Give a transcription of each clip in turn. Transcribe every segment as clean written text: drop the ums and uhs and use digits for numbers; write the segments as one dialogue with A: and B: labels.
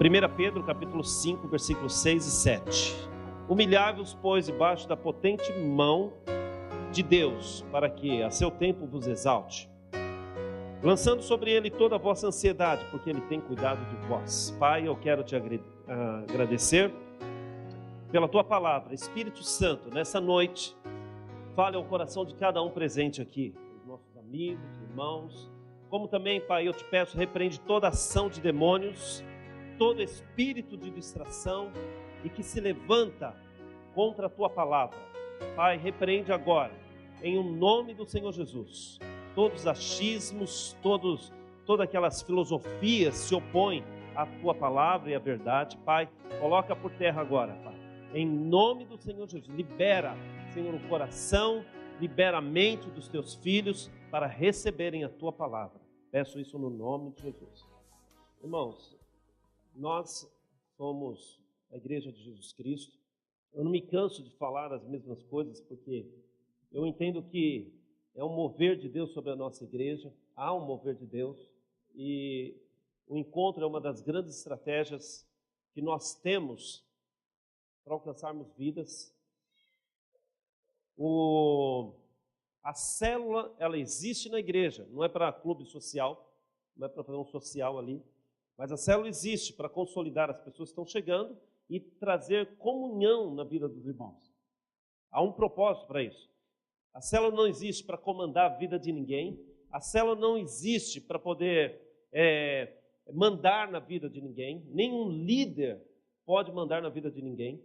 A: 1 Pedro capítulo 5, versículos 6 e 7. Humilhai-vos, pois, debaixo da potente mão de Deus, para que a seu tempo vos exalte, lançando sobre ele toda a vossa ansiedade, porque ele tem cuidado de vós. Pai, eu quero te agradecer pela tua palavra. Espírito Santo, nessa noite, fale ao coração de cada um presente aqui, os nossos amigos, irmãos, como também, Pai, eu te peço, repreende toda ação de demônios, todo espírito de distração e que se levanta contra a tua palavra. Pai, repreende agora, em o nome do Senhor Jesus, todos os achismos, todas aquelas filosofias se opõem à tua palavra e à verdade. Pai, coloca por terra agora, Pai, em nome do Senhor Jesus. Libera, Senhor, o coração, libera a mente dos teus filhos para receberem a tua palavra. Peço isso no nome de Jesus. Irmãos, nós somos a Igreja de Jesus Cristo. Eu não me canso de falar as mesmas coisas, porque eu entendo que é um mover de Deus sobre a nossa igreja. Há um mover de Deus, e o encontro é uma das grandes estratégias que nós temos para alcançarmos vidas. A célula, ela existe na igreja, não é para clube social, não é para fazer um social ali, mas a célula existe para consolidar as pessoas que estão chegando e trazer comunhão na vida dos irmãos. Há um propósito para isso. A célula não existe para comandar a vida de ninguém, a célula não existe para poder mandar na vida de ninguém, nenhum líder pode mandar na vida de ninguém.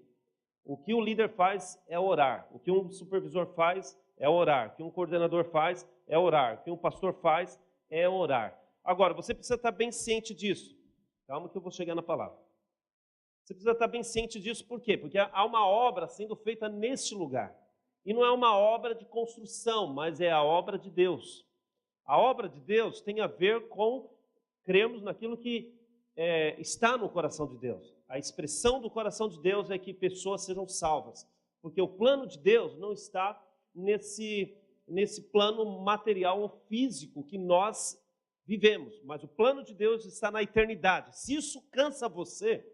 A: O que o líder faz é orar, o que um supervisor faz é orar, o que um coordenador faz é orar, o que um pastor faz é orar. Agora, você precisa estar bem ciente disso. Calma que eu vou chegar na palavra. Você precisa estar bem ciente disso, por quê? Porque há uma obra sendo feita neste lugar. E não é uma obra de construção, mas é a obra de Deus. A obra de Deus tem a ver com crermos naquilo que está no coração de Deus. A expressão do coração de Deus é que pessoas sejam salvas. Porque o plano de Deus não está nesse plano material ou físico que nós vivemos, mas o plano de Deus está na eternidade. Se isso cansa você,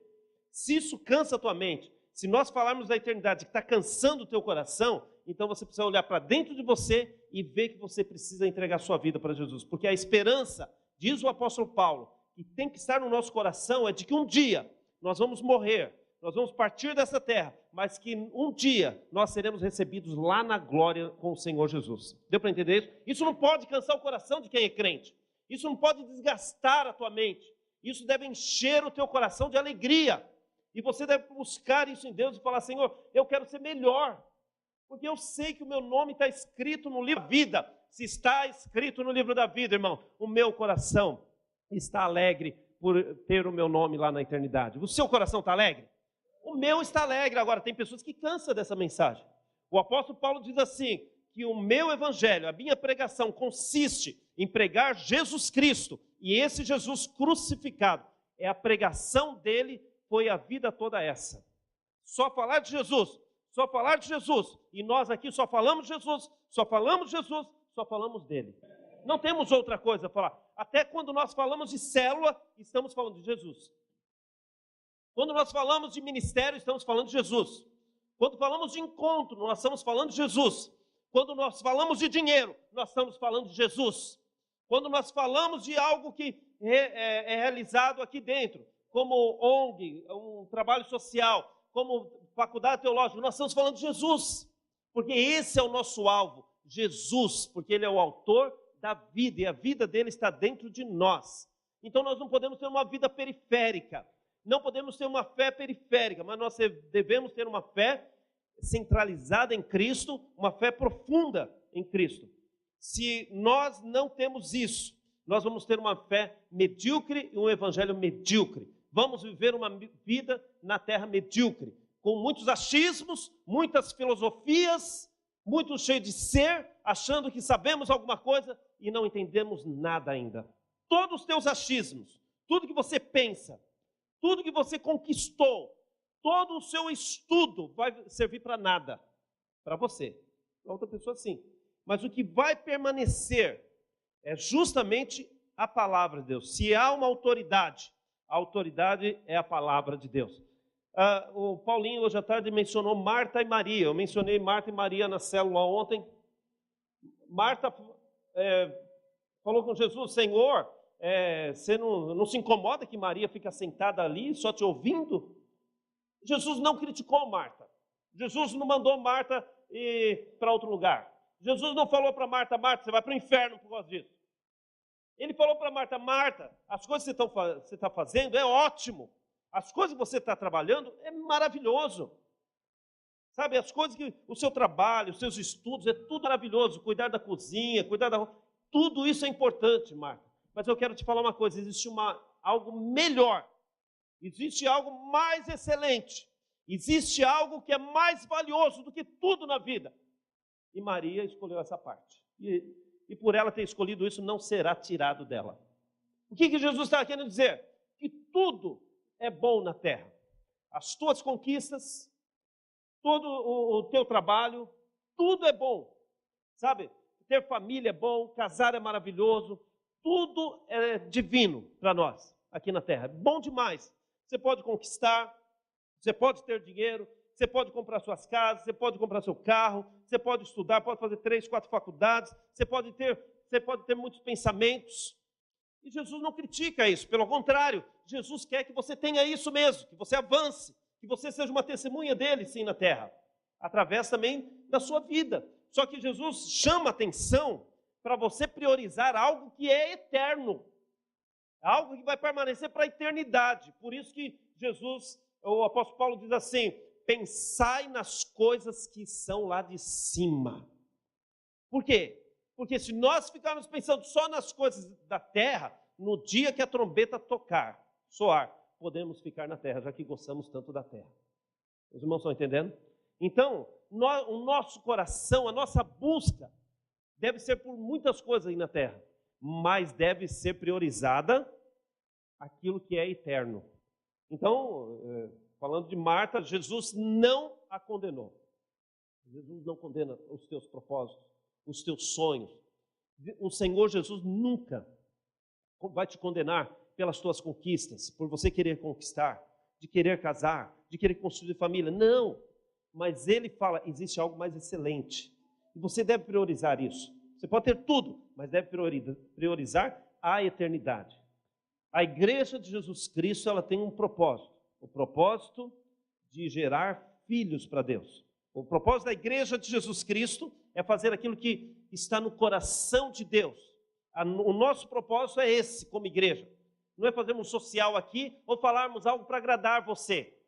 A: se isso cansa a tua mente, se nós falarmos da eternidade que está cansando o teu coração, então você precisa olhar para dentro de você e ver que você precisa entregar sua vida para Jesus. Porque a esperança, diz o apóstolo Paulo, que tem que estar no nosso coração é de que um dia nós vamos morrer, nós vamos partir dessa terra, mas que um dia nós seremos recebidos lá na glória com o Senhor Jesus. Deu para entender isso? Isso não pode cansar o coração de quem é crente. Isso não pode desgastar a tua mente. Isso deve encher o teu coração de alegria. E você deve buscar isso em Deus e falar: Senhor, eu quero ser melhor. Porque eu sei que o meu nome está escrito no livro da vida. Se está escrito no livro da vida, irmão, o meu coração está alegre por ter o meu nome lá na eternidade. O seu coração está alegre? O meu está alegre. Agora, tem pessoas que cansam dessa mensagem. O apóstolo Paulo diz assim, que o meu evangelho, a minha pregação consiste em pregar Jesus Cristo, e esse Jesus crucificado, é a pregação dele, foi a vida toda essa. Só falar de Jesus, só falar de Jesus, e nós aqui só falamos de Jesus, só falamos de Jesus, só falamos dele. Não temos outra coisa a falar. Até quando nós falamos de célula, estamos falando de Jesus. Quando nós falamos de ministério, estamos falando de Jesus. Quando falamos de encontro, nós estamos falando de Jesus. Quando nós falamos de dinheiro, nós estamos falando de Jesus. Quando nós falamos de algo que é realizado aqui dentro, como ONG, um trabalho social, como faculdade teológica, nós estamos falando de Jesus. Porque esse é o nosso alvo, Jesus, porque ele é o autor da vida, e a vida dele está dentro de nós. Então nós não podemos ter uma vida periférica, não podemos ter uma fé periférica, mas nós devemos ter uma fé centralizada em Cristo, uma fé profunda em Cristo. Se nós não temos isso, nós vamos ter uma fé medíocre e um evangelho medíocre. Vamos viver uma vida na terra medíocre, com muitos achismos, muitas filosofias, muito cheio de ser, achando que sabemos alguma coisa e não entendemos nada ainda. Todos os teus achismos, tudo que você pensa, tudo que você conquistou, todo o seu estudo vai servir para nada, para você, para outra pessoa sim. Mas o que vai permanecer é justamente a palavra de Deus. Se há uma autoridade A autoridade é a palavra de Deus. O Paulinho hoje à tarde mencionou Marta e Maria. Eu mencionei Marta e Maria na célula ontem. Marta falou com Jesus: Senhor, você não se incomoda que Maria fica sentada ali só te ouvindo? Jesus não criticou Marta. Jesus não mandou Marta ir para outro lugar. Jesus não falou para Marta: Marta, você vai para o inferno por causa disso. Ele falou para Marta: Marta, as coisas que você está fazendo é ótimo. As coisas que você está trabalhando é maravilhoso. Sabe, as coisas que o seu trabalho, os seus estudos, é tudo maravilhoso. Cuidar da cozinha, cuidar da... Tudo isso é importante, Marta. Mas eu quero te falar uma coisa: existe algo melhor. Existe algo mais excelente. Existe algo que é mais valioso do que tudo na vida. E Maria escolheu essa parte. E por ela ter escolhido isso, não será tirado dela. O que Jesus está querendo dizer? Que tudo é bom na terra. As tuas conquistas, todo o teu trabalho, tudo é bom. Sabe? Ter família é bom, casar é maravilhoso, tudo é divino para nós aqui na terra. É bom demais. Você pode conquistar, você pode ter dinheiro, você pode comprar suas casas, você pode comprar seu carro, você pode estudar, pode fazer 3, 4 faculdades, você pode ter muitos pensamentos. E Jesus não critica isso, pelo contrário, Jesus quer que você tenha isso mesmo, que você avance, que você seja uma testemunha dele, sim, na terra, através também da sua vida. Só que Jesus chama atenção para você priorizar algo que é eterno, algo que vai permanecer para a eternidade. Por isso que o apóstolo Paulo diz assim: pensai nas coisas que são lá de cima. Por quê? Porque se nós ficarmos pensando só nas coisas da terra, no dia que a trombeta soar, podemos ficar na terra, já que gostamos tanto da terra. Os irmãos estão entendendo? Então, o nosso coração, a nossa busca, deve ser por muitas coisas aí na terra, mas deve ser priorizada aquilo que é eterno. Então, falando de Marta, Jesus não a condenou. Jesus não condena os teus propósitos, os teus sonhos. O Senhor Jesus nunca vai te condenar pelas tuas conquistas, por você querer conquistar, de querer casar, de querer construir família. Não, mas Ele fala: existe algo mais excelente. E você deve priorizar isso. Você pode ter tudo, mas deve priorizar a eternidade. A igreja de Jesus Cristo, ela tem um propósito. O propósito de gerar filhos para Deus. O propósito da igreja de Jesus Cristo é fazer aquilo que está no coração de Deus. O nosso propósito é esse, como igreja. Não é fazermos social aqui ou falarmos algo para agradar você.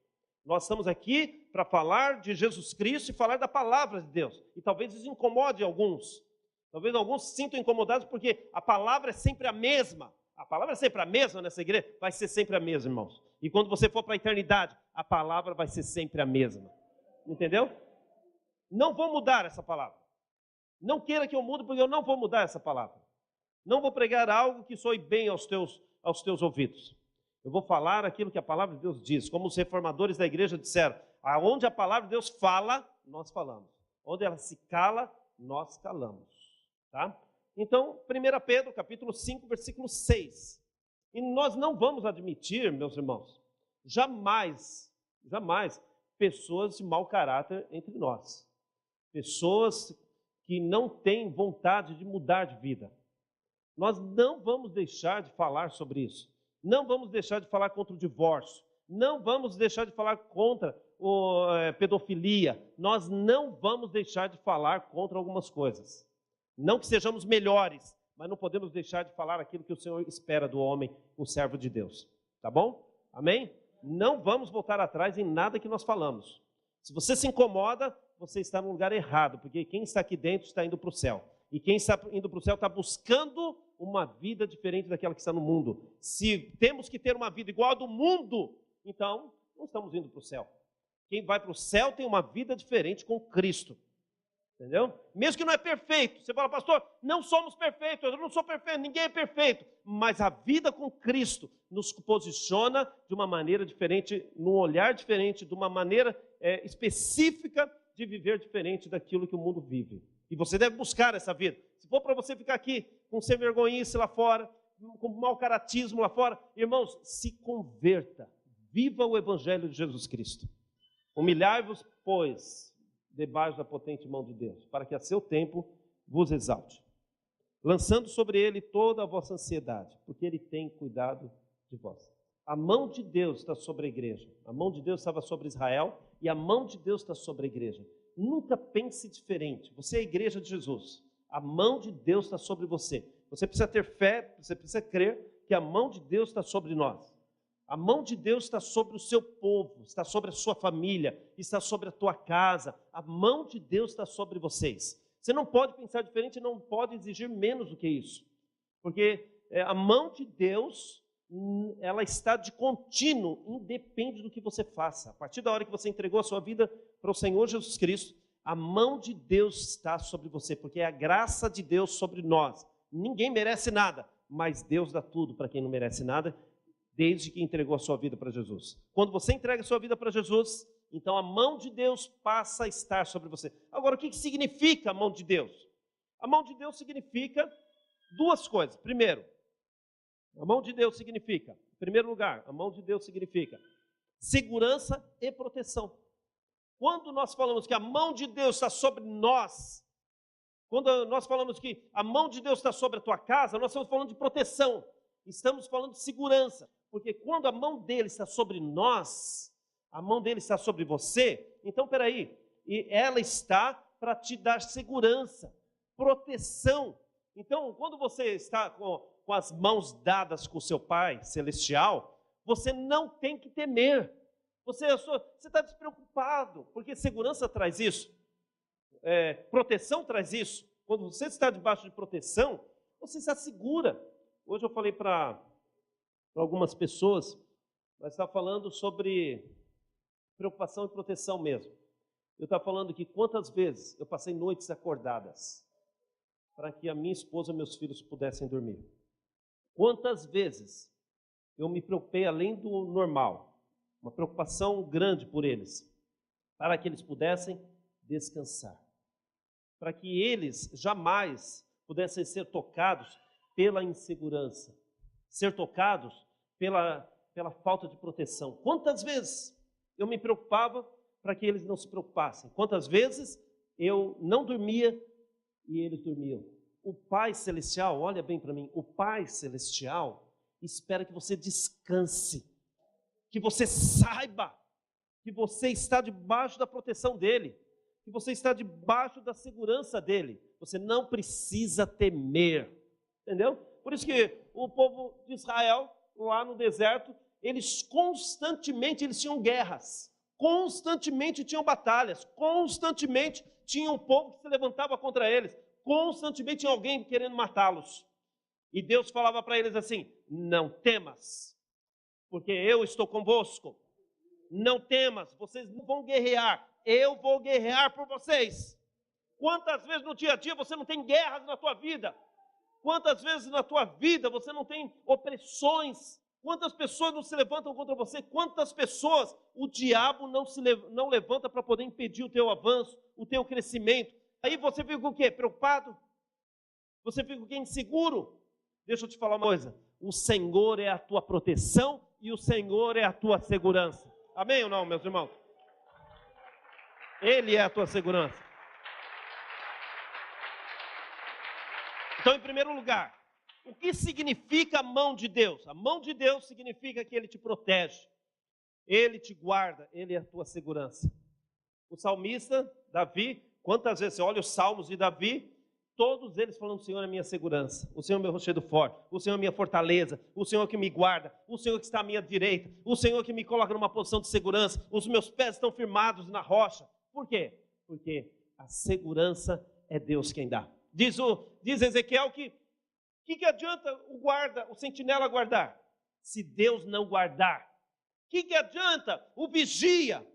A: Nós estamos aqui para falar de Jesus Cristo e falar da palavra de Deus. E talvez isso incomode alguns. Talvez alguns se sintam incomodados porque a palavra é sempre a mesma. A palavra é sempre a mesma nessa igreja? Vai ser sempre a mesma, irmãos. E quando você for para a eternidade, a palavra vai ser sempre a mesma. Entendeu? Não vou mudar essa palavra. Não queira que eu mude, porque eu não vou mudar essa palavra. Não vou pregar algo que soe bem aos teus ouvidos. Eu vou falar aquilo que a palavra de Deus diz. Como os reformadores da igreja disseram: aonde a palavra de Deus fala, nós falamos. Onde ela se cala, nós calamos. Tá? Então, 1 Pedro, capítulo 5, versículo 6. E nós não vamos admitir, meus irmãos, jamais, pessoas de mau caráter entre nós. Pessoas que não têm vontade de mudar de vida. Nós não vamos deixar de falar sobre isso. Não vamos deixar de falar contra o divórcio. Não vamos deixar de falar contra a pedofilia. Nós não vamos deixar de falar contra algumas coisas. Não que sejamos melhores, mas não podemos deixar de falar aquilo que o Senhor espera do homem, o servo de Deus. Tá bom? Amém? Não vamos voltar atrás em nada que nós falamos. Se você se incomoda, você está no lugar errado, porque quem está aqui dentro está indo para o céu. E quem está indo para o céu está buscando uma vida diferente daquela que está no mundo. Se temos que ter uma vida igual a do mundo, então não estamos indo para o céu. Quem vai para o céu tem uma vida diferente com Cristo. Entendeu? Mesmo que não é perfeito. Você fala: pastor, não somos perfeitos, eu não sou perfeito, ninguém é perfeito. Mas a vida com Cristo nos posiciona de uma maneira diferente, num olhar diferente, de uma maneira específica de viver diferente daquilo que o mundo vive. E você deve buscar essa vida. Se for para você ficar aqui com sem vergonhice lá fora, com mau caratismo lá fora. Irmãos, se converta. Viva o Evangelho de Jesus Cristo. Humilhai-vos, pois, debaixo da potente mão de Deus, para que a seu tempo vos exalte, lançando sobre ele toda a vossa ansiedade, porque ele tem cuidado de vós. A mão de Deus está sobre a igreja. A mão de Deus estava sobre Israel e a mão de Deus está sobre a igreja. Nunca pense diferente. Você é a igreja de Jesus. A mão de Deus está sobre você. Você precisa ter fé, você precisa crer que a mão de Deus está sobre nós. A mão de Deus está sobre o seu povo, está sobre a sua família, está sobre a tua casa. A mão de Deus está sobre vocês. Você não pode pensar diferente, não pode exigir menos do que isso. Porque a mão de Deus, ela está de contínuo, independe do que você faça. A partir da hora que você entregou a sua vida para o Senhor Jesus Cristo, a mão de Deus está sobre você, porque é a graça de Deus sobre nós. Ninguém merece nada, mas Deus dá tudo para quem não merece nada, desde que entregou a sua vida para Jesus. Quando você entrega a sua vida para Jesus, então a mão de Deus passa a estar sobre você. Agora, o que significa a mão de Deus? A mão de Deus significa duas coisas. Primeiro, a mão de Deus significa, em primeiro lugar, a mão de Deus significa segurança e proteção. Quando nós falamos que a mão de Deus está sobre nós, quando nós falamos que a mão de Deus está sobre a tua casa, nós estamos falando de proteção, estamos falando de segurança, porque quando a mão dele está sobre nós, a mão dele está sobre você, então peraí, e ela está para te dar segurança, proteção. Então, quando você está com as mãos dadas com o seu Pai Celestial, você não tem que temer, você está despreocupado, porque segurança traz isso, proteção traz isso. Quando você está debaixo de proteção, você está segura. Hoje eu falei para algumas pessoas, mas estava falando sobre preocupação e proteção mesmo. Eu estava falando que quantas vezes eu passei noites acordadas para que a minha esposa e meus filhos pudessem dormir. Quantas vezes eu me preocupei além do normal, uma preocupação grande por eles, para que eles pudessem descansar, para que eles jamais pudessem ser tocados pela insegurança, ser tocados pela falta de proteção. Quantas vezes eu me preocupava para que eles não se preocupassem? Quantas vezes eu não dormia e eles dormiam? O Pai Celestial, olha bem para mim, o Pai Celestial espera que você descanse, que você saiba que você está debaixo da proteção dEle, que você está debaixo da segurança dEle. Você não precisa temer, entendeu? Por isso que o povo de Israel, lá no deserto, eles constantemente tinham guerras, constantemente tinham batalhas, constantemente tinha um povo que se levantava contra eles, constantemente tinha alguém querendo matá-los. E Deus falava para eles assim: não temas, porque eu estou convosco. Não temas, vocês não vão guerrear, eu vou guerrear por vocês. Quantas vezes no dia a dia você não tem guerras na tua vida? Quantas vezes na tua vida você não tem opressões? Quantas pessoas não se levantam contra você? Quantas pessoas o diabo não levanta para poder impedir o teu avanço, o teu crescimento? Aí você fica o quê? Preocupado? Você fica o quê? Inseguro? Deixa eu te falar uma coisa. O Senhor é a tua proteção e o Senhor é a tua segurança. Amém ou não, meus irmãos? Ele é a tua segurança. Então, em primeiro lugar, o que significa a mão de Deus? A mão de Deus significa que Ele te protege, Ele te guarda, Ele é a tua segurança. O salmista, Davi, quantas vezes você olha os salmos de Davi, todos eles falando: o Senhor é minha segurança, o Senhor é meu rochedo forte, o Senhor é minha fortaleza, o Senhor que me guarda, o Senhor que está à minha direita, o Senhor que me coloca numa posição de segurança, os meus pés estão firmados na rocha. Por quê? Porque a segurança é Deus quem dá. Diz Ezequiel que adianta o guarda, o sentinela guardar, se Deus não guardar? Que adianta o vigia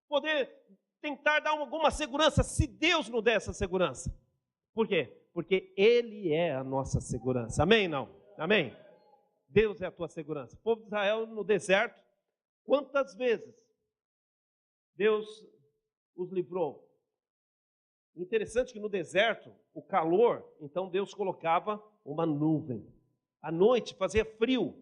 A: poder tentar dar alguma segurança se Deus não der essa segurança? Por quê? Porque Ele é a nossa segurança. Amém? Não? Amém? Deus é a tua segurança. O povo de Israel no deserto, quantas vezes Deus os livrou? Interessante que no deserto, o calor, então Deus colocava uma nuvem. à noite fazia frio,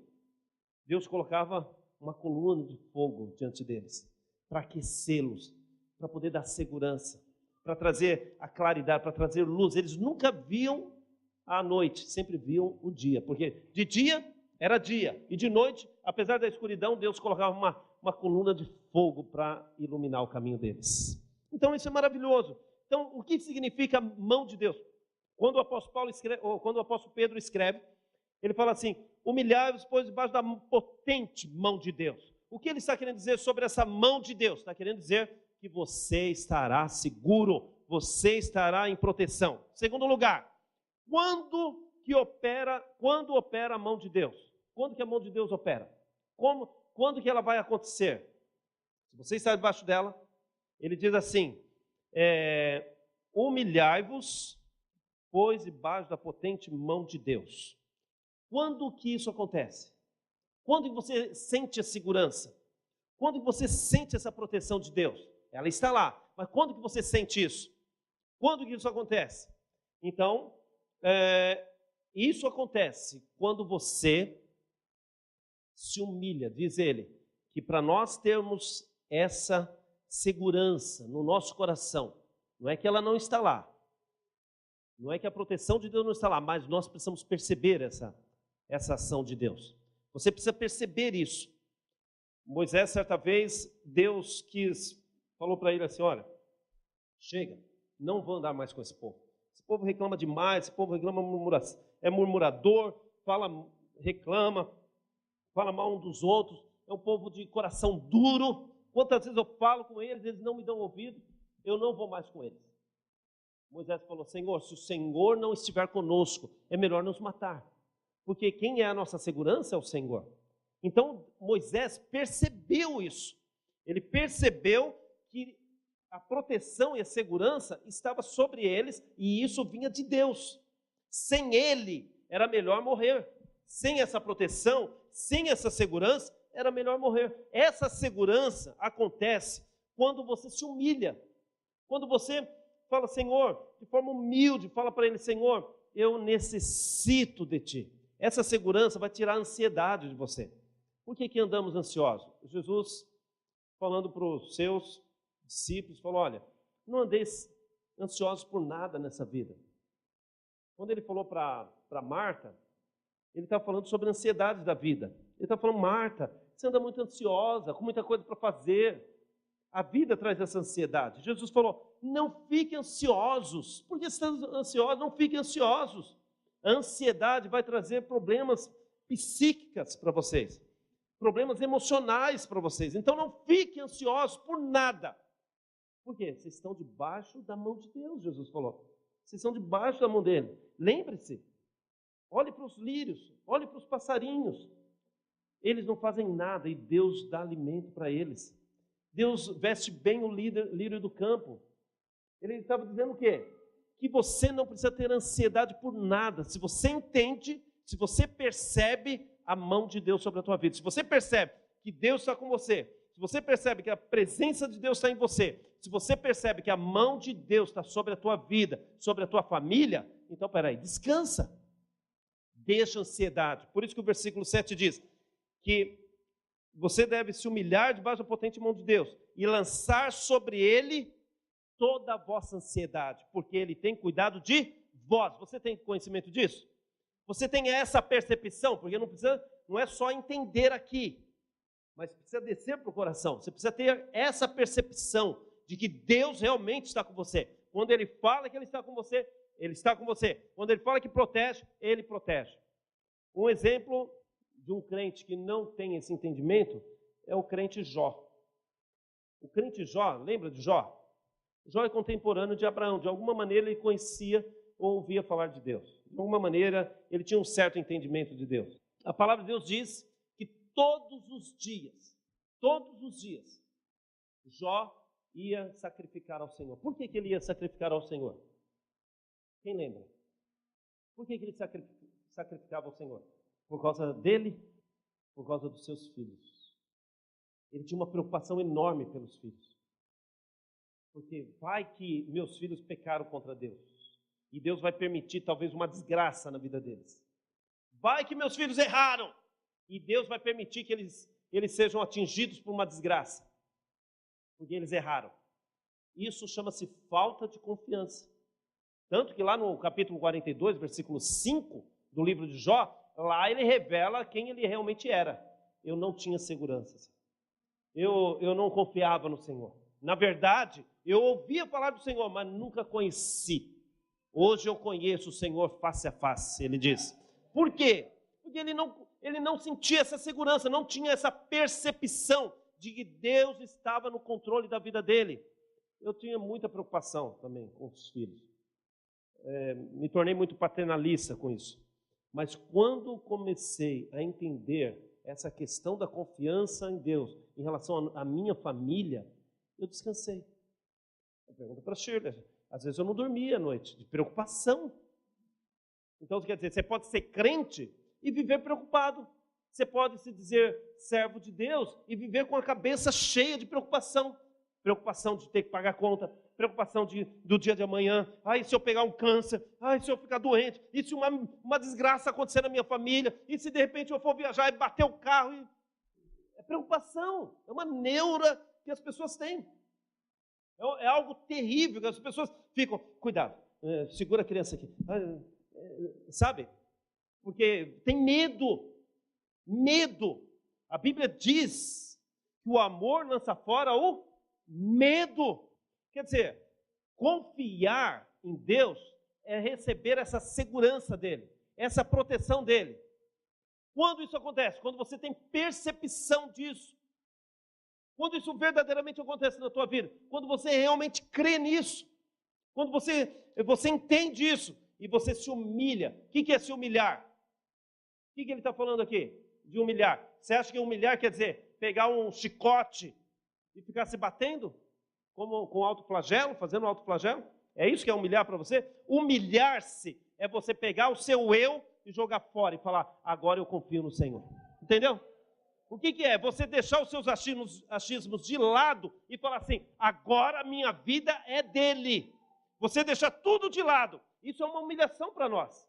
A: Deus colocava uma coluna de fogo diante deles, para aquecê-los, para poder dar segurança, para trazer a claridade, para trazer luz. Eles nunca viam à noite, sempre viam o dia, porque de dia era dia, e de noite, apesar da escuridão, Deus colocava uma coluna de fogo para iluminar o caminho deles. Então isso é maravilhoso. Então, o que significa mão de Deus? Quando o apóstolo Paulo escreve, ou quando o apóstolo Pedro escreve, ele fala assim: humilhai-vos, pois, debaixo da potente mão de Deus. O que ele está querendo dizer sobre essa mão de Deus? Está querendo dizer que você estará seguro, você estará em proteção. Segundo lugar, quando opera a mão de Deus? Quando que a mão de Deus opera? Quando que ela vai acontecer? Se você está debaixo dela, ele diz assim: humilhai-vos, pois, debaixo da potente mão de Deus. Quando que isso acontece? Quando você sente a segurança? Quando você sente essa proteção de Deus? Ela está lá, mas quando que você sente isso? Quando que isso acontece? Então, isso acontece quando você se humilha. Diz ele que para nós termos essa segurança no nosso coração, não é que ela não está lá, não é que a proteção de Deus não está lá, mas nós precisamos perceber essa ação de Deus. Você precisa perceber isso. Moisés, certa vez, Deus falou para ele assim: olha, chega, não vou andar mais com esse povo. Esse povo reclama demais, esse povo reclama, é murmurador, reclama, fala mal um dos outros, é um povo de coração duro. Quantas vezes eu falo com eles, eles não me dão ouvido, eu não vou mais com eles. Moisés falou: Senhor, se o Senhor não estiver conosco, é melhor nos matar, porque quem é a nossa segurança é o Senhor. Então Moisés percebeu isso, ele percebeu que a proteção e a segurança estava sobre eles, e isso vinha de Deus. Sem ele, era melhor morrer. Sem essa proteção, sem essa segurança, era melhor morrer. Essa segurança acontece quando você se humilha, quando você fala: Senhor, de forma humilde, fala para ele: Senhor, eu necessito de ti. Essa segurança vai tirar a ansiedade de você. Por que andamos ansiosos? Jesus, falando para os seus discípulos, falou: olha, não andeis ansiosos por nada nessa vida. Quando ele falou para Marta, ele está falando sobre a ansiedade da vida. Ele está falando: Marta, você anda muito ansiosa, com muita coisa para fazer. A vida traz essa ansiedade. Jesus falou: não fiquem ansiosos. Por que estão ansiosos? Não fiquem ansiosos. A ansiedade vai trazer problemas psíquicos para vocês, problemas emocionais para vocês. Então não fiquem ansiosos por nada. Por quê? Vocês estão debaixo da mão de Deus, Jesus falou. Vocês estão debaixo da mão dele. Lembre-se, olhe para os lírios, olhe para os passarinhos. Eles não fazem nada e Deus dá alimento para eles. Deus veste bem o lírio do campo. Ele estava dizendo o quê? Que você não precisa ter ansiedade por nada. Se você entende, se você percebe a mão de Deus sobre a tua vida, se você percebe que Deus está com você, se você percebe que a presença de Deus está em você, se você percebe que a mão de Deus está sobre a tua vida, sobre a tua família, então peraí, descansa. Deixa a ansiedade. Por isso que o versículo 7 diz que você deve se humilhar debaixo da potente mão de Deus e lançar sobre ele toda a vossa ansiedade, porque ele tem cuidado de vós. Você tem conhecimento disso? Você tem essa percepção? Porque não é só entender aqui, mas precisa descer para o coração. Você precisa ter essa percepção de que Deus realmente está com você. Quando ele fala que ele está com você, ele está com você. Quando ele fala que protege, ele protege. Um exemplo de um crente que não tem esse entendimento é o crente Jó. O crente Jó, lembra de Jó? Jó é contemporâneo de Abraão. De alguma maneira ele conhecia ou ouvia falar de Deus. De alguma maneira ele tinha um certo entendimento de Deus. A palavra de Deus diz que todos os dias, Jó ia sacrificar ao Senhor. Por que ele ia sacrificar ao Senhor? Quem lembra? Por que ele sacrificava ao Senhor? Por causa dele, por causa dos seus filhos. Ele tinha uma preocupação enorme pelos filhos. Porque vai que meus filhos pecaram contra Deus. E Deus vai permitir talvez uma desgraça na vida deles. Vai que meus filhos erraram. E Deus vai permitir que eles sejam atingidos por uma desgraça. Porque eles erraram. Isso chama-se falta de confiança. Tanto que lá no capítulo 42, versículo 5 do livro de Jó, lá ele revela quem ele realmente era. Eu não tinha segurança. Eu não confiava no Senhor. Na verdade, eu ouvia falar do Senhor, mas nunca conheci. Hoje eu conheço o Senhor face a face, ele diz. Por quê? Porque ele não sentia essa segurança, não tinha essa percepção de que Deus estava no controle da vida dele. Eu tinha muita preocupação também com os filhos. Me tornei muito paternalista com isso. Mas quando comecei a entender essa questão da confiança em Deus em relação à minha família, eu descansei. Pergunta para a Shirley. Às vezes eu não dormia à noite, de preocupação. Então, quer dizer, você pode ser crente e viver preocupado. Você pode se dizer servo de Deus e viver com a cabeça cheia de preocupação. Preocupação de ter que pagar conta, preocupação do dia de amanhã. Ai, se eu pegar um câncer, ai, se eu ficar doente, e se uma desgraça acontecer na minha família, e se de repente eu for viajar e bater o carro. É preocupação, é uma neura que as pessoas têm. É algo terrível, que as pessoas ficam, cuidado, segura a criança aqui, sabe? Porque tem medo. A Bíblia diz que o amor lança fora o medo. Quer dizer, confiar em Deus é receber essa segurança dele, essa proteção dele. Quando isso acontece? Quando você tem percepção disso. Quando isso verdadeiramente acontece na tua vida. Quando você realmente crê nisso. Quando você entende isso e você se humilha. O que é se humilhar? O que ele está falando aqui de humilhar? Você acha que humilhar quer dizer pegar um chicote e ficar se batendo? Com autoflagelo, fazendo autoflagelo? É isso que é humilhar para você? Humilhar-se é você pegar o seu eu e jogar fora e falar, agora eu confio no Senhor. Entendeu? O que é? Você deixar os seus achismos de lado e falar assim, agora a minha vida é dele. Você deixar tudo de lado. Isso é uma humilhação para nós.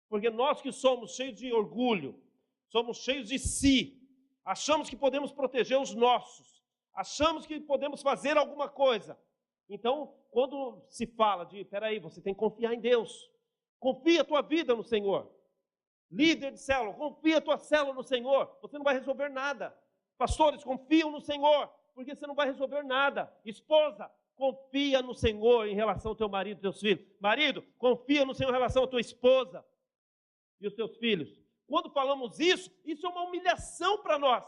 A: Porque nós que somos cheios de orgulho, somos cheios de si, achamos que podemos proteger os nossos, achamos que podemos fazer alguma coisa. Então, quando se fala de, peraí, você tem que confiar em Deus. Confia a tua vida no Senhor. Líder de célula, confia a tua célula no Senhor. Você não vai resolver nada. Pastores, confiam no Senhor, porque você não vai resolver nada. Esposa, confia no Senhor em relação ao teu marido e teus filhos. Marido, confia no Senhor em relação à tua esposa e os teus filhos. Quando falamos isso é uma humilhação para nós,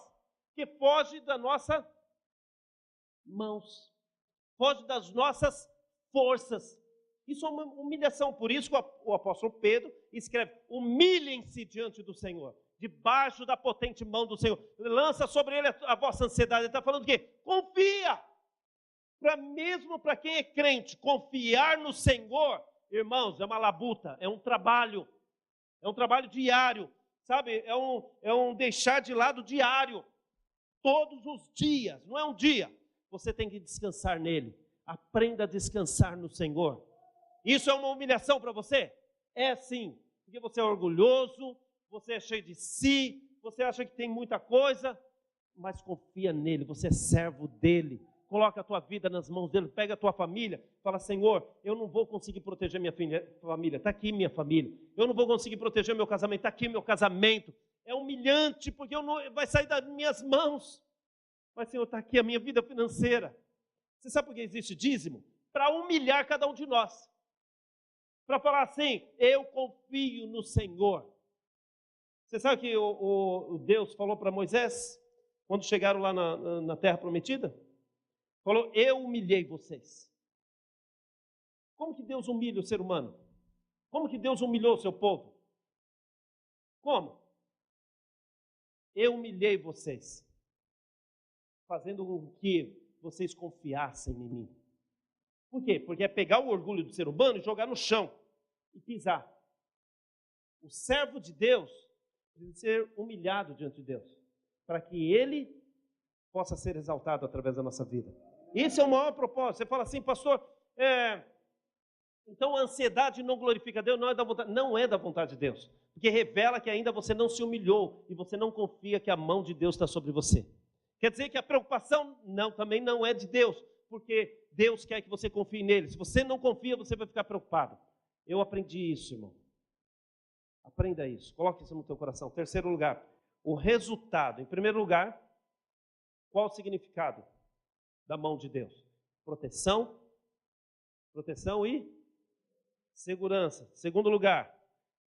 A: que foge da nossa mãos, foge das nossas forças. Isso é uma humilhação, por isso que o apóstolo Pedro escreve, humilhem-se diante do Senhor, debaixo da potente mão do Senhor, lança sobre ele a vossa ansiedade. Ele está falando o quê? Confia, mesmo para quem é crente, confiar no Senhor, irmãos, é uma labuta, é um trabalho diário, sabe, é um deixar de lado diário, todos os dias, não é um dia, você tem que descansar nele, aprenda a descansar no Senhor. Isso é uma humilhação para você? É sim, porque você é orgulhoso, você é cheio de si, você acha que tem muita coisa, mas confia nele, você é servo dele, coloca a tua vida nas mãos dele, pega a tua família, fala, Senhor, eu não vou conseguir proteger minha família, está aqui minha família, eu não vou conseguir proteger meu casamento, está aqui meu casamento, é humilhante, porque vai sair das minhas mãos, mas Senhor, está aqui a minha vida financeira. Você sabe por que existe dízimo? Para humilhar cada um de nós, para falar assim, eu confio no Senhor. Você sabe que o Deus falou para Moisés, quando chegaram lá na terra prometida? Falou, eu humilhei vocês. Como que Deus humilha o ser humano? Como que Deus humilhou o seu povo? Como? Eu humilhei vocês, fazendo com que vocês confiassem em mim. Por quê? Porque é pegar o orgulho do ser humano e jogar no chão e pisar. O servo de Deus precisa ser humilhado diante de Deus, para que ele possa ser exaltado através da nossa vida. Esse é o maior propósito. Você fala assim, pastor, então a ansiedade não glorifica a Deus, não é da vontade de Deus. Porque revela que ainda você não se humilhou e você não confia que a mão de Deus está sobre você. Quer dizer que a preocupação também não é de Deus, porque Deus quer que você confie nele. Se você não confia, você vai ficar preocupado. Eu aprendi isso, irmão. Aprenda isso, coloque isso no teu coração. Terceiro lugar, o resultado. Em primeiro lugar, qual o significado da mão de Deus? Proteção e segurança. Segundo lugar,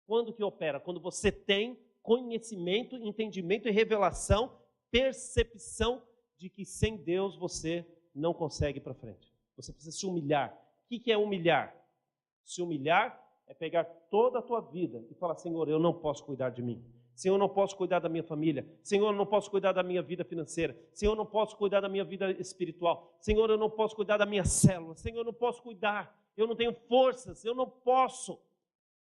A: quando que opera? Quando você tem conhecimento, entendimento e revelação, percepção de que sem Deus você não consegue ir para frente. Você precisa se humilhar. O que é humilhar? Se humilhar é pegar toda a tua vida e falar: Senhor, eu não posso cuidar de mim. Senhor, eu não posso cuidar da minha família. Senhor, eu não posso cuidar da minha vida financeira. Senhor, eu não posso cuidar da minha vida espiritual. Senhor, eu não posso cuidar da minha célula. Senhor, eu não posso cuidar. Eu não tenho forças. Eu não posso.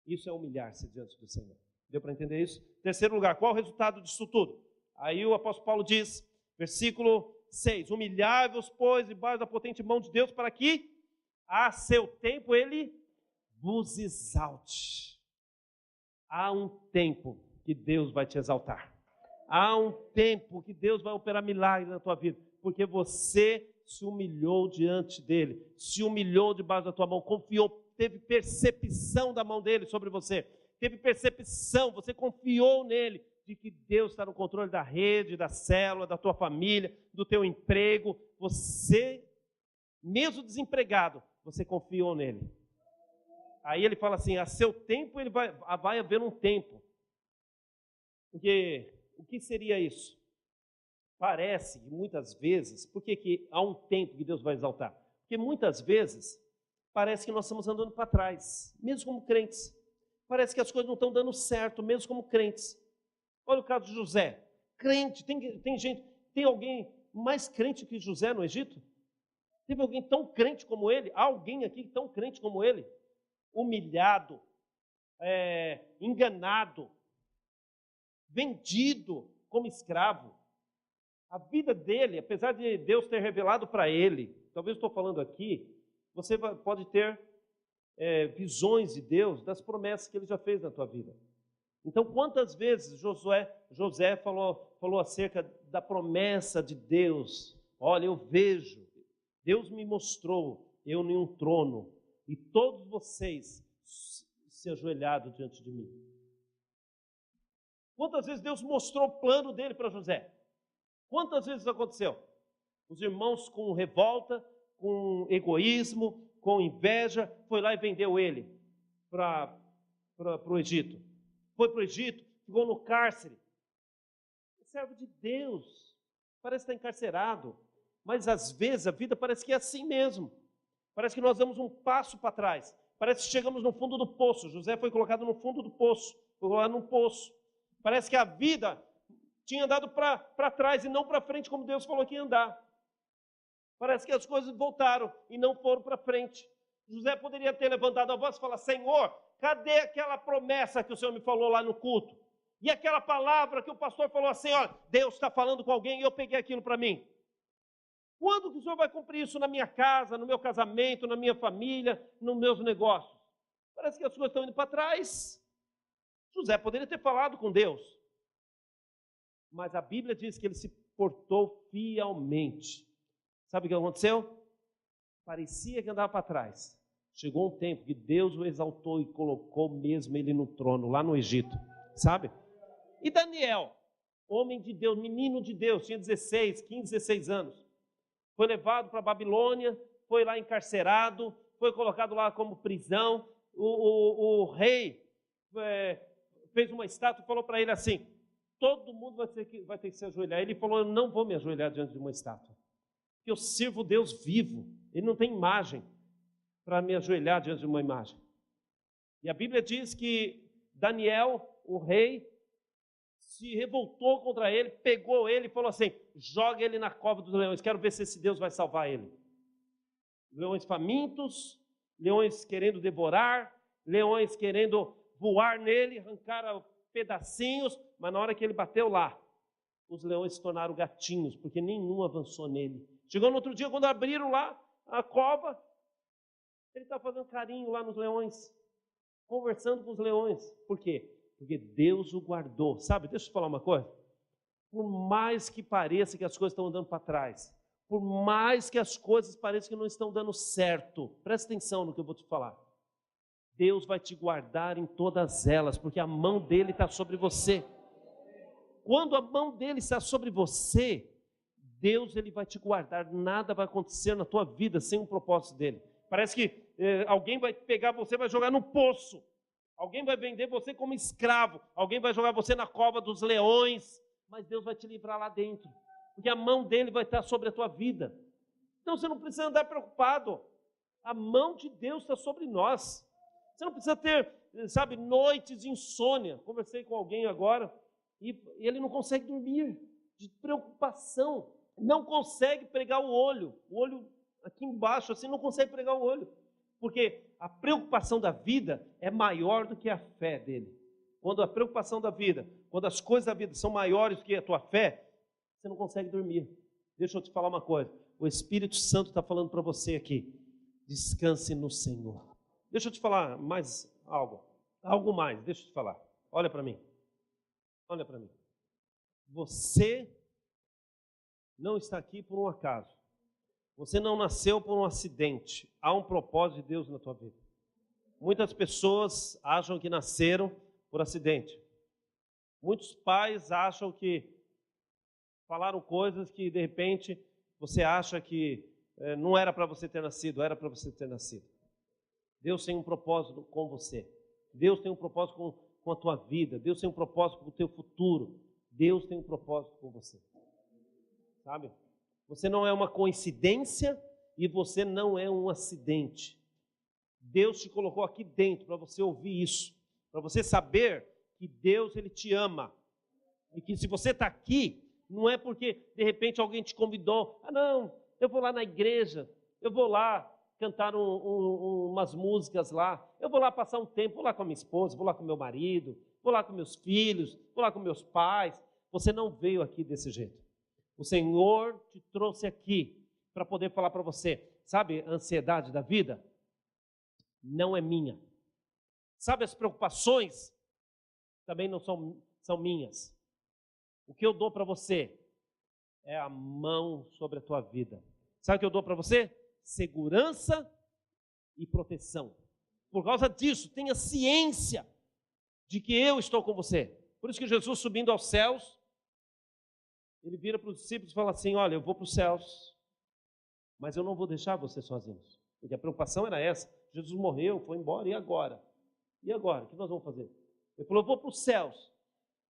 A: Isso é humilhar-se diante do Senhor. Deu para entender isso? Terceiro lugar, qual o resultado disso tudo? Aí o apóstolo Paulo diz, versículo 6, humilhai-vos, pois, debaixo da potente mão de Deus, para que a seu tempo ele vos exalte. Há um tempo que Deus vai te exaltar. Há um tempo que Deus vai operar milagres na tua vida, porque você se humilhou diante dele, se humilhou debaixo da tua mão, confiou, teve percepção da mão dele sobre você, teve percepção, você confiou nele, de que Deus está no controle da rede, da célula, da tua família, do teu emprego. Você, mesmo desempregado, você confiou nele. Aí ele fala assim, a seu tempo ele vai haver um tempo. Porque o que seria isso? Parece que muitas vezes, por que há um tempo que Deus vai exaltar? Porque muitas vezes parece que nós estamos andando para trás, mesmo como crentes. Parece que as coisas não estão dando certo, mesmo como crentes. Olha o caso de José, crente, tem alguém mais crente que José no Egito? Teve alguém tão crente como ele? Há alguém aqui tão crente como ele? Humilhado, enganado, vendido como escravo. A vida dele, apesar de Deus ter revelado para ele, talvez eu estou falando aqui, você pode ter visões de Deus, das promessas que ele já fez na tua vida. Então, quantas vezes José falou acerca da promessa de Deus? Olha, eu vejo, Deus me mostrou, eu em um trono, e todos vocês se ajoelhados diante de mim. Quantas vezes Deus mostrou o plano dele para José? Quantas vezes isso aconteceu? Os irmãos com revolta, com egoísmo, com inveja, foi lá e vendeu ele para o Egito. Foi para o Egito, ficou no cárcere. É servo de Deus, parece estar encarcerado, mas às vezes a vida parece que é assim mesmo. Parece que nós damos um passo para trás, parece que chegamos no fundo do poço. José foi colocado no fundo do poço, foi colocado num poço. Parece que a vida tinha andado para trás e não para frente, como Deus falou que ia andar. Parece que as coisas voltaram e não foram para frente. José poderia ter levantado a voz e falar: Senhor, cadê aquela promessa que o Senhor me falou lá no culto? E aquela palavra que o pastor falou assim, olha, Deus está falando com alguém e eu peguei aquilo para mim. Quando que o Senhor vai cumprir isso na minha casa, no meu casamento, na minha família, nos meus negócios? Parece que as coisas estão indo para trás. José poderia ter falado com Deus, mas a Bíblia diz que ele se portou fielmente. Sabe o que aconteceu? Parecia que andava para trás. Chegou um tempo que Deus o exaltou e colocou mesmo ele no trono, lá no Egito, sabe? E Daniel, homem de Deus, menino de Deus, tinha 15, 16 anos. Foi levado para a Babilônia, foi lá encarcerado, foi colocado lá como prisão. O rei fez uma estátua e falou para ele assim, todo mundo vai ter que se ajoelhar. Ele falou, eu não vou me ajoelhar diante de uma estátua, porque eu sirvo Deus vivo, ele não tem imagem para me ajoelhar diante de uma imagem. E a Bíblia diz que Daniel, o rei, se revoltou contra ele, pegou ele e falou assim, joga ele na cova dos leões, quero ver se esse Deus vai salvar ele. Leões famintos, leões querendo devorar, leões querendo voar nele, arrancar pedacinhos, mas na hora que ele bateu lá, os leões se tornaram gatinhos, porque nenhum avançou nele. Chegou no outro dia, quando abriram lá a cova, ele estava fazendo carinho lá nos leões, conversando com os leões. Por quê? Porque Deus o guardou. Sabe, deixa eu te falar uma coisa. Por mais que pareça que as coisas estão andando para trás, por mais que as coisas pareçam que não estão dando certo, presta atenção no que eu vou te falar. Deus vai te guardar em todas elas, porque a mão dele está sobre você. Quando a mão dele está sobre você, Deus ele vai te guardar, nada vai acontecer na tua vida sem um propósito dele. Parece que alguém vai pegar você e vai jogar no poço, alguém vai vender você como escravo, alguém vai jogar você na cova dos leões, mas Deus vai te livrar lá dentro, porque a mão dele vai estar sobre a tua vida. Então você não precisa andar preocupado, a mão de Deus está sobre nós. Você não precisa ter, sabe, noites de insônia. Conversei com alguém agora e ele não consegue dormir de preocupação, não consegue pregar o olho aqui embaixo assim, não consegue pregar o olho, porque a preocupação da vida é maior do que a fé dele. Quando a preocupação da vida, quando as coisas da vida são maiores do que a tua fé, você não consegue dormir. Deixa eu te falar uma coisa, o Espírito Santo está falando para você aqui, descanse no Senhor. Deixa eu te falar mais algo mais, deixa eu te falar, olha para mim, você não está aqui por um acaso, você não nasceu por um acidente, há um propósito de Deus na tua vida. Muitas pessoas acham que nasceram por acidente, muitos pais acham que falaram coisas que de repente você acha que não era para você ter nascido, era para você ter nascido. Deus tem um propósito com você, Deus tem um propósito com a tua vida, Deus tem um propósito com o teu futuro, Deus tem um propósito com você, sabe? Você não é uma coincidência e você não é um acidente. Deus te colocou aqui dentro para você ouvir isso, para você saber que Deus ele te ama e que se você está aqui, não é porque de repente alguém te convidou, não, eu vou lá na igreja, eu vou lá cantar umas músicas lá, eu vou lá passar um tempo, vou lá com a minha esposa, vou lá com meu marido, vou lá com meus filhos, vou lá com meus pais. Você não veio aqui desse jeito. O Senhor te trouxe aqui para poder falar para você, sabe a ansiedade da vida? Não é minha. Sabe as preocupações? Também não são minhas. O que eu dou para você é a mão sobre a tua vida. Sabe o que eu dou para você? Segurança e proteção. Por causa disso, tenha ciência de que eu estou com você. Por isso que Jesus subindo aos céus, ele vira para os discípulos e fala assim, olha, eu vou para os céus, mas eu não vou deixar vocês sozinhos. Porque a preocupação era essa, Jesus morreu, foi embora, e agora? E agora? O que nós vamos fazer? Ele falou, eu vou para os céus,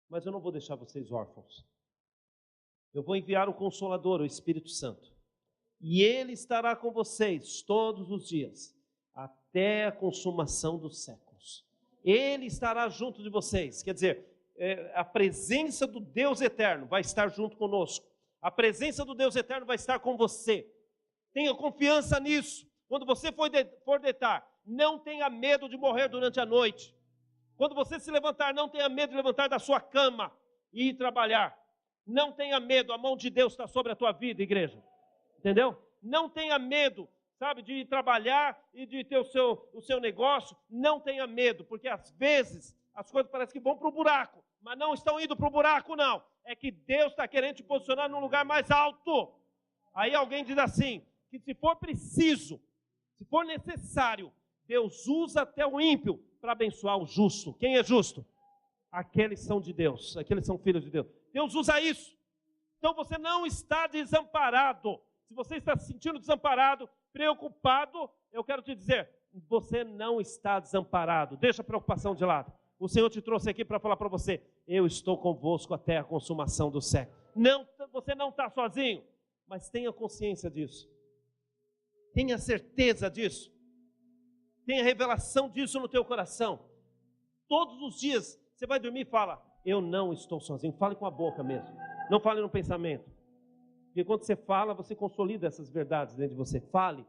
A: mas eu não vou deixar vocês órfãos. Eu vou enviar o Consolador, o Espírito Santo. E ele estará com vocês todos os dias, até a consumação dos séculos. Ele estará junto de vocês, quer dizer, a presença do Deus eterno vai estar junto conosco. A presença do Deus eterno vai estar com você. Tenha confiança nisso. Quando você for deitar, não tenha medo de morrer durante a noite. Quando você se levantar, não tenha medo de levantar da sua cama e ir trabalhar. Não tenha medo, a mão de Deus está sobre a tua vida, igreja. Entendeu? Não tenha medo, sabe, de ir trabalhar e de ter o seu negócio. Não tenha medo, porque às vezes as coisas parecem que vão para o buraco, mas não estão indo para o buraco, não. É que Deus está querendo te posicionar num lugar mais alto. Aí alguém diz assim, que se for preciso, se for necessário, Deus usa até o ímpio para abençoar o justo. Quem é justo? Aqueles são de Deus, aqueles são filhos de Deus. Deus usa isso. Então você não está desamparado. Se você está se sentindo desamparado, preocupado, eu quero te dizer, você não está desamparado. Deixa a preocupação de lado. O Senhor te trouxe aqui para falar para você, eu estou convosco até a consumação do século. Não, você não está sozinho, mas tenha consciência disso. Tenha certeza disso. Tenha revelação disso no teu coração. Todos os dias você vai dormir e fala, eu não estou sozinho. Fale com a boca mesmo, não fale no pensamento. Porque quando você fala, você consolida essas verdades dentro de você. Fale,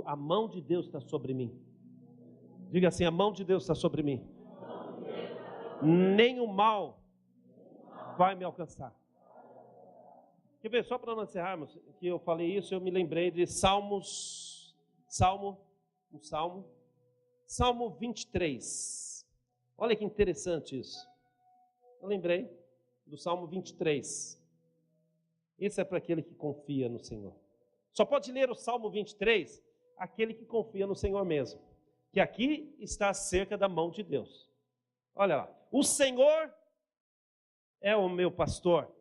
A: a mão de Deus está sobre mim. Diga assim, a mão de Deus está sobre mim. Nem o mal vai me alcançar. Quer ver, só para nós encerrarmos, que eu falei isso, eu me lembrei de Salmo 23. Olha que interessante isso. Eu lembrei do Salmo 23. Esse é para aquele que confia no Senhor. Só pode ler o Salmo 23 aquele que confia no Senhor mesmo. Que aqui está acerca da mão de Deus. Olha lá. O Senhor é o meu pastor.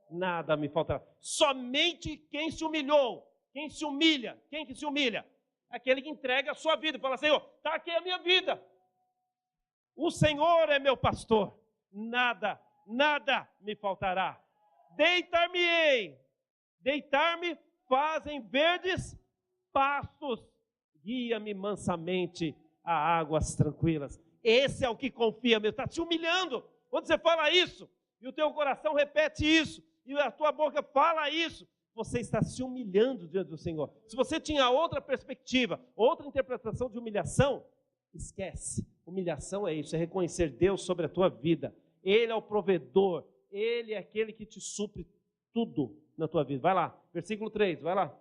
A: Nada me faltará. Somente quem se humilhou, quem se humilha, quem que se humilha? Aquele que entrega a sua vida e fala: Senhor, está aqui a minha vida. O Senhor é meu pastor, nada me faltará. Deitar-me fazem verdes pastos, guia-me mansamente a águas tranquilas. Esse é o que confia mesmo, está se humilhando. Quando você fala isso, e o teu coração repete isso, e a tua boca fala isso, você está se humilhando diante do Senhor. Se você tinha outra perspectiva, outra interpretação de humilhação, esquece. Humilhação é isso, é reconhecer Deus sobre a tua vida. Ele é o provedor, Ele é aquele que te supre tudo na tua vida. Vai lá, versículo 3, vai lá.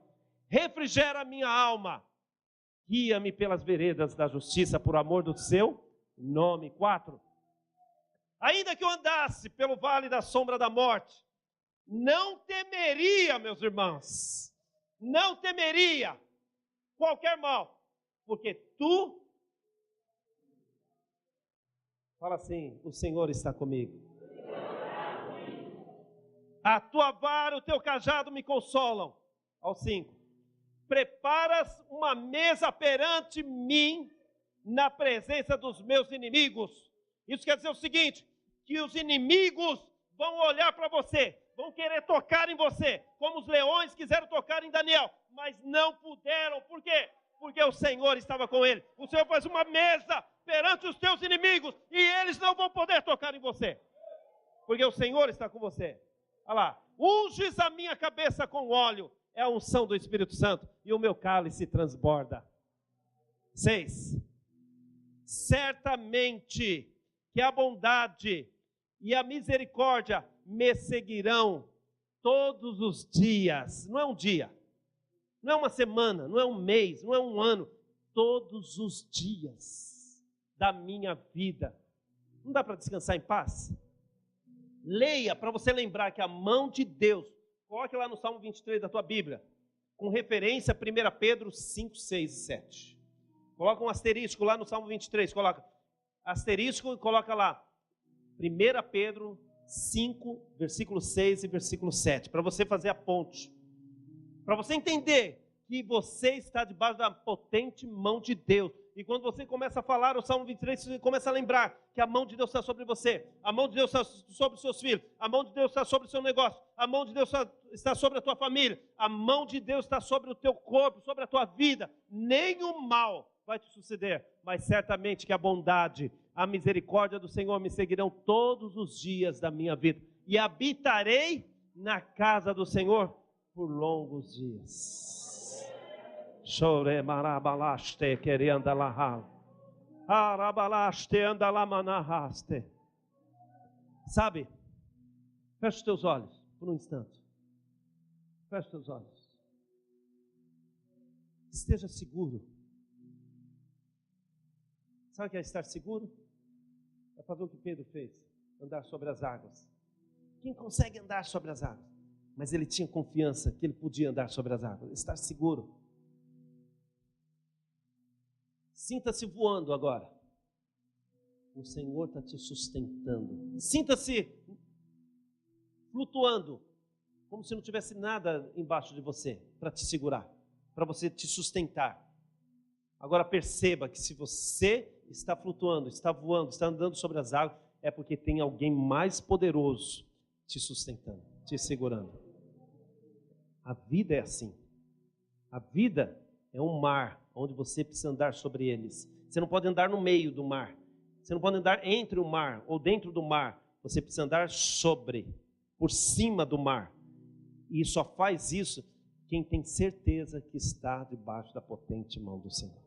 A: Refrigera a minha alma, guia-me pelas veredas da justiça, por amor do seu nome. 4. Ainda que eu andasse pelo vale da sombra da morte, não temeria, meus irmãos, não temeria qualquer mal, porque tu, fala assim, o Senhor está comigo. A tua vara, o teu cajado me consolam. Ao 5. Preparas uma mesa perante mim, na presença dos meus inimigos. Isso quer dizer o seguinte, que os inimigos vão olhar para você, vão querer tocar em você, como os leões quiseram tocar em Daniel, mas não puderam. Por quê? Porque o Senhor estava com ele. O Senhor faz uma mesa perante os teus inimigos, e eles não vão poder tocar em você, porque o Senhor está com você. Olha lá, unges a minha cabeça com óleo, é a unção do Espírito Santo, e o meu cálice transborda. 6. Certamente que a bondade e a misericórdia me seguirão todos os dias. Não é um dia, não é uma semana, não é um mês, não é um ano. Todos os dias da minha vida. Não dá para descansar em paz? Leia para você lembrar que a mão de Deus, coloque lá no Salmo 23 da tua Bíblia, com referência a 1 Pedro 5, 6 e 7. Coloca um asterisco lá no Salmo 23, coloca asterisco e coloca lá 1 Pedro 5, versículo 6 e versículo 7, para você fazer a ponte, para você entender que você está debaixo da potente mão de Deus. E quando você começa a falar o Salmo 23, você começa a lembrar que a mão de Deus está sobre você, a mão de Deus está sobre os seus filhos, a mão de Deus está sobre o seu negócio, a mão de Deus está sobre a tua família, a mão de Deus está sobre o teu corpo, sobre a tua vida. Nenhum mal vai te suceder, mas certamente que a bondade, a misericórdia do Senhor me seguirão todos os dias da minha vida, e habitarei na casa do Senhor por longos dias. Chore marabalaste querendo lá, arabalaste anda lá manahaste. Sabe? Feche os teus olhos por um instante. Feche os teus olhos. Esteja seguro. Sabe o que é estar seguro? É fazer o que Pedro fez, andar sobre as águas. Quem consegue andar sobre as águas? Mas ele tinha confiança que ele podia andar sobre as águas, estar seguro. Sinta-se voando agora. O Senhor está te sustentando. Sinta-se flutuando, como se não tivesse nada embaixo de você para te segurar, para você te sustentar. Agora perceba que se você está flutuando, está voando, está andando sobre as águas, é porque tem alguém mais poderoso te sustentando, te segurando. A vida é assim. A vida é um mar onde você precisa andar sobre eles. Você não pode andar no meio do mar. Você não pode andar entre o mar ou dentro do mar. Você precisa andar sobre, por cima do mar. E só faz isso quem tem certeza que está debaixo da potente mão do Senhor.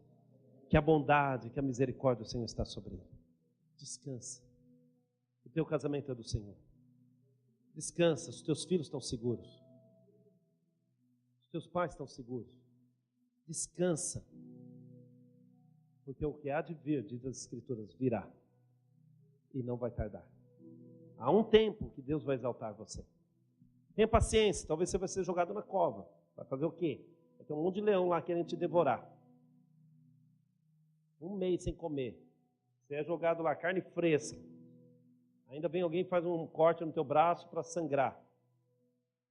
A: Que a bondade, que a misericórdia do Senhor está sobre ele. Descansa. O teu casamento é do Senhor. Descansa, os teus filhos estão seguros. Os teus pais estão seguros. Descansa. Porque o que há de vir, diz as Escrituras, virá. e não vai tardar. Há um tempo que Deus vai exaltar você. Tenha paciência, talvez você vai ser jogado na cova. Vai fazer o quê? Vai ter um monte de leão lá querendo te devorar. 1 mês sem comer. Você é jogado lá, carne fresca. Ainda vem alguém e faz um corte no teu braço para sangrar.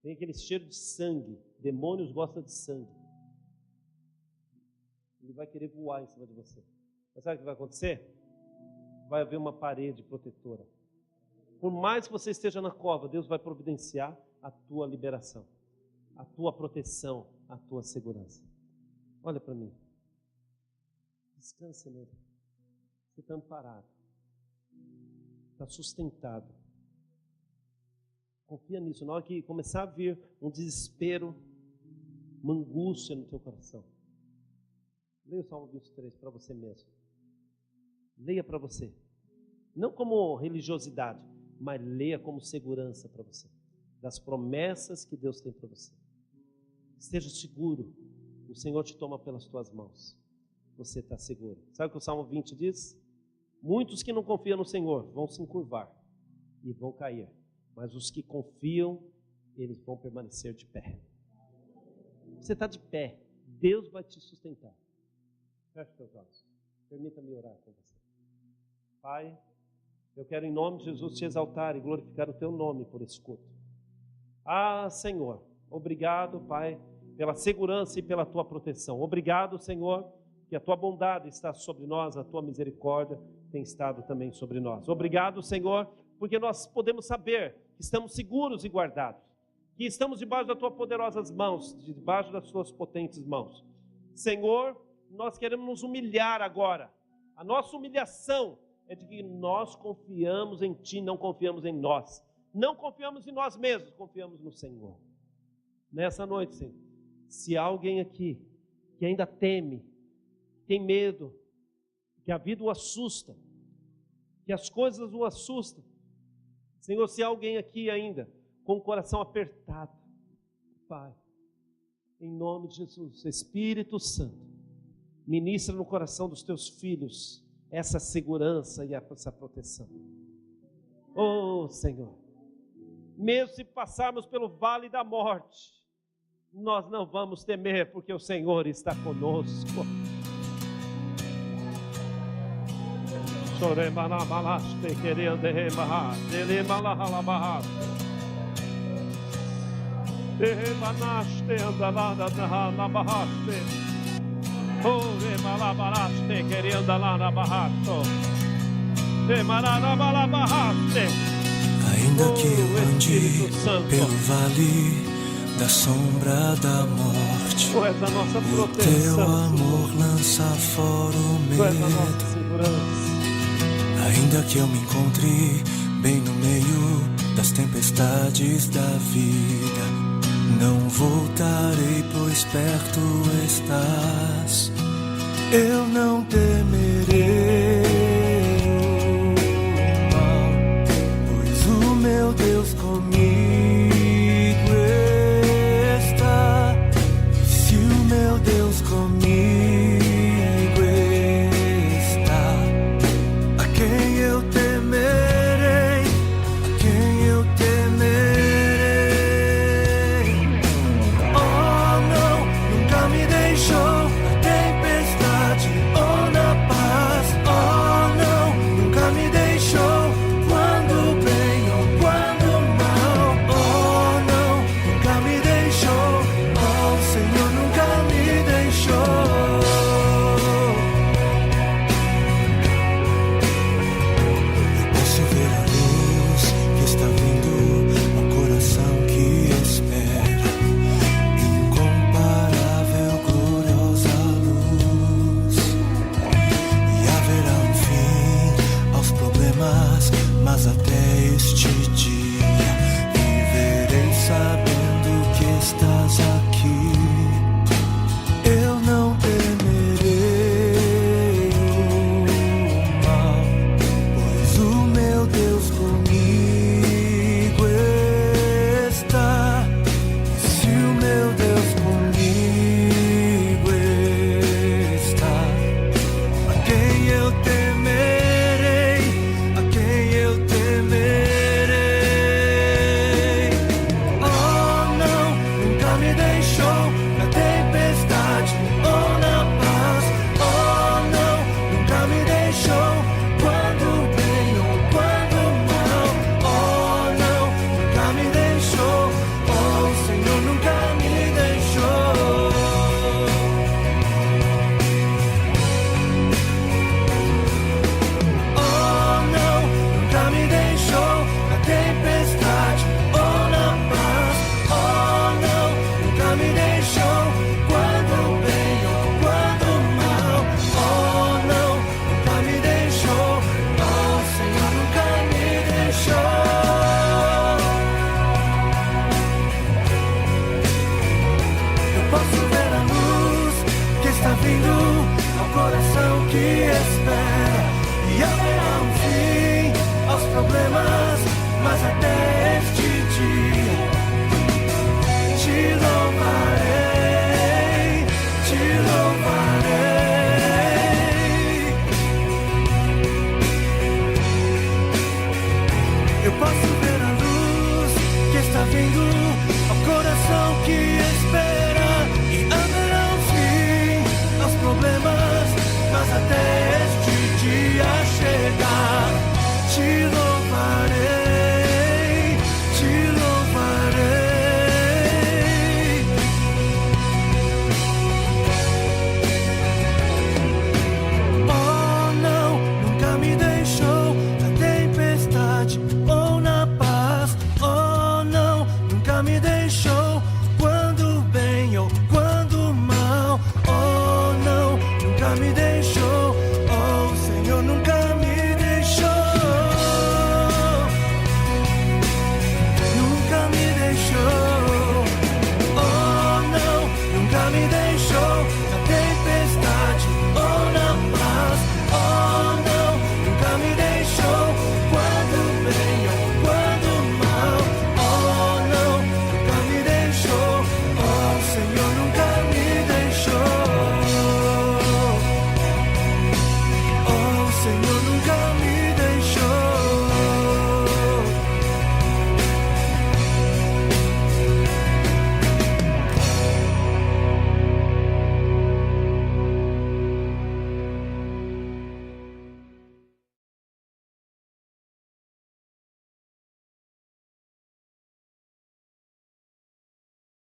A: Tem aquele cheiro de sangue. Demônios gostam de sangue. Ele vai querer voar em cima de você. Mas sabe o que vai acontecer? Vai haver uma parede protetora. Por mais que você esteja na cova, Deus vai providenciar a tua liberação, a tua proteção, a tua segurança. Olha para mim. Descansa nele. Você está amparado. Está sustentado. Confia nisso. Na hora que começar a vir um desespero, uma angústia no teu coração, leia o Salmo 23 para você mesmo. Leia para você. Não como religiosidade, mas leia como segurança para você. Das promessas que Deus tem para você. Esteja seguro. O Senhor te toma pelas tuas mãos. Você está seguro. Sabe o que o Salmo 20 diz? Muitos que não confiam no Senhor vão se encurvar e vão cair. Mas os que confiam, eles vão permanecer de pé. Você está de pé. Deus vai te sustentar. Feche seus olhos. Permita-me orar com você. Pai, eu quero em nome de Jesus te exaltar e glorificar o teu nome por esse culto. Ah, Senhor, obrigado, Pai, pela segurança e pela tua proteção. Obrigado, Senhor, que a tua bondade está sobre nós, a tua misericórdia tem estado também sobre nós. Obrigado, Senhor, porque nós podemos saber que estamos seguros e guardados, que estamos debaixo das tuas poderosas mãos, debaixo das tuas potentes mãos. Senhor, nós queremos nos humilhar agora. A nossa humilhação é de que nós confiamos em Ti, não confiamos em nós. Não confiamos em nós mesmos, confiamos no Senhor. Nessa noite, Senhor, se há alguém aqui que ainda teme, tem medo, que a vida o assusta, que as coisas o assustam, Senhor, se há alguém aqui ainda com o coração apertado, Pai, em nome de Jesus, Espírito Santo, ministra no coração dos teus filhos essa segurança e essa proteção. Oh, Senhor, mesmo se passarmos pelo vale da morte, nós não vamos temer, porque o Senhor está conosco.
B: Ainda que eu ande pelo vale da sombra da morte,
A: Tu és a nossa
B: o
A: proteção,
B: teu amor lança fora o
A: Tu és a nossa
B: medo.
A: segurança.
B: Ainda que eu me encontre bem no meio das tempestades da vida, não voltarei, pois perto estás. Eu não temerei o mal, pois o meu Deus comigo está. E se o meu Deus comigo está, a quem eu temerei? A quem eu temerei? Oh, não, nunca me deixou na tempestade ou na paz. posso ver a luz que está vindo ao coração que espera. E haverá um fim aos problemas, mas até este dia te louvarei, te louvarei. Eu posso ver a luz que está vindo ao coração que espera. E haverá um fim aos problemas, mas até